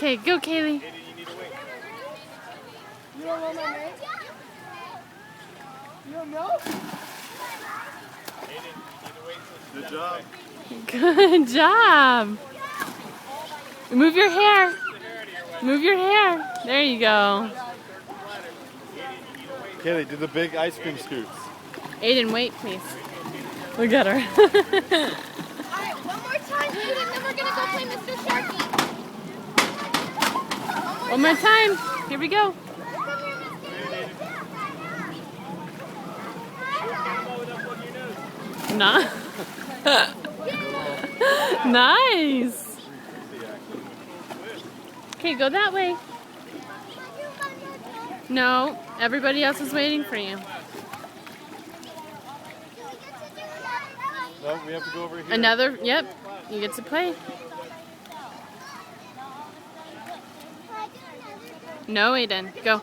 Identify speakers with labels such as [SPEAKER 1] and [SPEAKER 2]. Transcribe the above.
[SPEAKER 1] Okay, go, Kaylee.
[SPEAKER 2] You don't know my name? You don't know?
[SPEAKER 3] Good job.
[SPEAKER 1] Good job. Move your hair. Move your hair. There you go.
[SPEAKER 3] Kaylee, do the big ice cream scoops.
[SPEAKER 1] Aiden, wait, please. Look at her.
[SPEAKER 4] Alright, one more time, Aiden, then we're gonna go play Mr. Sharky.
[SPEAKER 1] One more time. Here we go. Nah. Nice. Okay, go that way. No, everybody else is waiting for you.
[SPEAKER 3] No, we have to go over here.
[SPEAKER 1] Another, yep, you get to play. No, Aiden, go.